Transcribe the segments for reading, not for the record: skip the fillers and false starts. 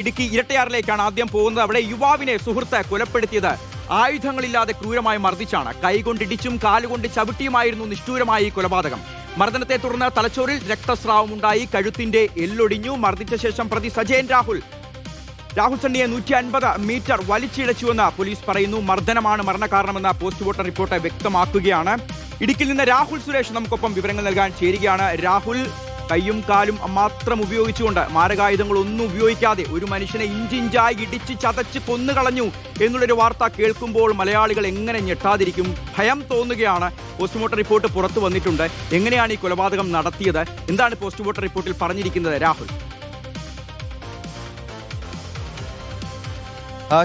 ഇടുക്കി ഇരട്ടയാറിലേക്കാണ് ആദ്യം പോകുന്നത്. അവിടെ യുവാവിനെ സുഹൃത്ത് കൊലപ്പെടുത്തിയത് ആയുധങ്ങളില്ലാതെ ക്രൂരമായി മർദ്ദിച്ചാണ്. കൈകൊണ്ടിടിച്ചും കാലുകൊണ്ട് ചവിട്ടിയുമായിരുന്നു നിഷ്ഠൂരമായ ഈ കൊലപാതകം. മർദ്ദനത്തെ തുടർന്ന് തലച്ചോറിൽ രക്തസ്രാവമുണ്ടായി, കഴുത്തിന്റെ എല്ലൊടിഞ്ഞു. മർദ്ദിച്ച ശേഷം പ്രതി സജയൻ രാഹുൽ സണ്ണിയെ 150 മീറ്റർ വലിച്ചിഴച്ചുവെന്ന് പോലീസ് പറയുന്നു. മർദ്ദനമാണ് മരണകാരണമെന്ന് പോസ്റ്റ്മോർട്ടം റിപ്പോർട്ട് വ്യക്തമാക്കുകയാണ്. ഇടുക്കിയിൽ നിന്ന് രാഹുൽ സുരേഷ് നമുക്കൊപ്പം വിവരങ്ങൾ നൽകാൻ ചേരുകയാണ്. രാഹുൽ, കൈയും കാലും മാത്രം ഉപയോഗിച്ചുകൊണ്ട്, മാരകായുധങ്ങളൊന്നും ഉപയോഗിക്കാതെ ഒരു മനുഷ്യനെ ഇഞ്ചിഞ്ചായി ഇടിച്ച് ചതച്ച് കൊന്നുകളഞ്ഞു എന്നുള്ളൊരു വാർത്ത കേൾക്കുമ്പോൾ മലയാളികൾ എങ്ങനെ ഞെട്ടാതിരിക്കും? ഭയം തോന്നുകയാണ്. പോസ്റ്റ്മോർട്ടം റിപ്പോർട്ട് പുറത്തു വന്നിട്ടുണ്ട്. എങ്ങനെയാണ് ഈ കൊലപാതകം നടത്തിയത്? എന്താണ് പോസ്റ്റ്മോർട്ടം റിപ്പോർട്ടിൽ പറഞ്ഞിരിക്കുന്നത്? രാഹുൽ.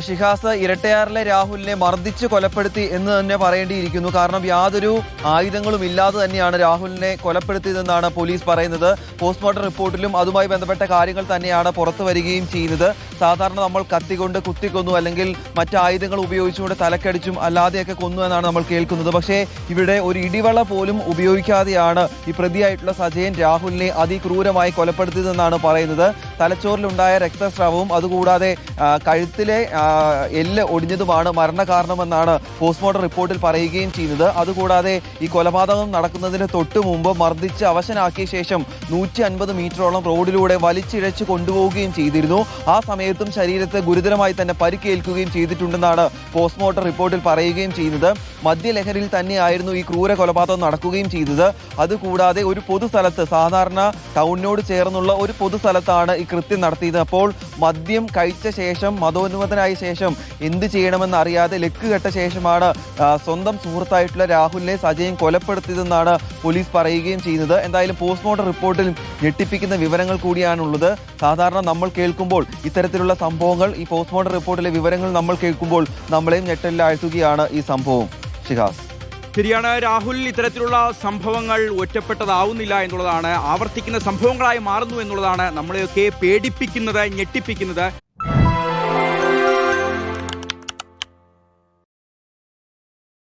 ഷിഹാസ്, ഇരട്ടയാറിലെ രാഹുലിനെ മർദ്ദിച്ച് കൊലപ്പെടുത്തി എന്ന് തന്നെ പറയേണ്ടിയിരിക്കുന്നു. കാരണം യാതൊരു ആയുധങ്ങളും ഇല്ലാതെ തന്നെയാണ് രാഹുലിനെ കൊലപ്പെടുത്തിയതെന്നാണ് പോലീസ് പറയുന്നത്. പോസ്റ്റ്മോർട്ടം റിപ്പോർട്ടിലും അതുമായി ബന്ധപ്പെട്ട കാര്യങ്ങൾ തന്നെയാണ് പുറത്തു വരികയും ചെയ്യുന്നത്. സാധാരണ നമ്മൾ കത്തികൊണ്ട് കുത്തിക്കൊന്നു, അല്ലെങ്കിൽ മറ്റ് ആയുധങ്ങൾ ഉപയോഗിച്ചുകൊണ്ട് തലക്കടിച്ചും അല്ലാതെയൊക്കെ കൊന്നു എന്നാണ് നമ്മൾ കേൾക്കുന്നത്. പക്ഷേ ഇവിടെ ഒരു ഇടിവള പോലും ഉപയോഗിക്കാതെയാണ് ഈ പ്രതിയായിട്ടുള്ള സജയൻ രാഹുലിനെ അതിക്രൂരമായി കൊലപ്പെടുത്തിയതെന്നാണ് പറയുന്നത്. തലച്ചോറിലുണ്ടായ രക്തസ്രാവവും അതുകൂടാതെ കഴുത്തിലെ എല്ല് ഒടിഞ്ഞതുമാണ് മരണകാരണമെന്നാണ് പോസ്റ്റ്മോർട്ടം റിപ്പോർട്ടിൽ പറയുകയും ചെയ്യുന്നത്. അതുകൂടാതെ ഈ കൊലപാതകം നടക്കുന്നതിന് തൊട്ടു മുമ്പ് മർദ്ദിച്ച് അവശനാക്കിയ ശേഷം 150 മീറ്ററോളം റോഡിലൂടെ വലിച്ചിഴച്ച് കൊണ്ടുപോവുകയും ചെയ്തിരുന്നു. ആ സമയത്തും ശരീരത്തെ ഗുരുതരമായി തന്നെ പരിക്കേൽക്കുകയും ചെയ്തിട്ടുണ്ടെന്നാണ് പോസ്റ്റ്മോർട്ടം റിപ്പോർട്ടിൽ പറയുകയും ചെയ്യുന്നത്. മദ്യലഹരിയിൽ തന്നെയായിരുന്നു ഈ ക്രൂര കൊലപാതകം നടക്കുകയും ചെയ്തത്. അതുകൂടാതെ ഒരു പൊതുസ്ഥലത്ത്, സാധാരണ ടൗണിനോട് ചേർന്നുള്ള ഒരു പൊതുസ്ഥലത്താണ് ഈ കൃത്യം നടത്തിയത്. അപ്പോൾ മദ്യം കഴിച്ച ശേഷം, മതോന്മത്തനായ ശേഷം എന്ത് ചെയ്യണമെന്ന് അറിയാതെ ലക്ക് കെട്ട ശേഷമാണ് സ്വന്തം സുഹൃത്തായിട്ടുള്ള രാഹുലിനെ സജയൻ കൊലപ്പെടുത്തിയതെന്നാണ് പോലീസ് പറയുകയും ചെയ്യുന്നത്. എന്തായാലും പോസ്റ്റ്മോർട്ടം റിപ്പോർട്ടിൽ ഞെട്ടിപ്പിക്കുന്ന വിവരങ്ങൾ കൂടിയാണുള്ളത്. സാധാരണ നമ്മൾ കേൾക്കുമ്പോൾ ഇത്തരത്തിലുള്ള സംഭവങ്ങൾ, ഈ പോസ്റ്റ്മോർട്ടം റിപ്പോർട്ടിലെ വിവരങ്ങൾ നമ്മൾ കേൾക്കുമ്പോൾ നമ്മളെയും ഞെട്ടലിലാഴ്ത്തുകയാണ് ഈ സംഭവം. ഷിഹാസ്. ശരിയാണ് രാഹുൽ, ഇത്തരത്തിലുള്ള സംഭവങ്ങൾ ഒറ്റപ്പെട്ടതാവുന്നില്ല എന്നുള്ളതാണ്, ആവർത്തിക്കുന്ന സംഭവങ്ങളായി മാറുന്നു എന്നുള്ളതാണ് നമ്മളെയൊക്കെ പേടിപ്പിക്കുന്നത്, ഞെട്ടിപ്പിക്കുന്നത്.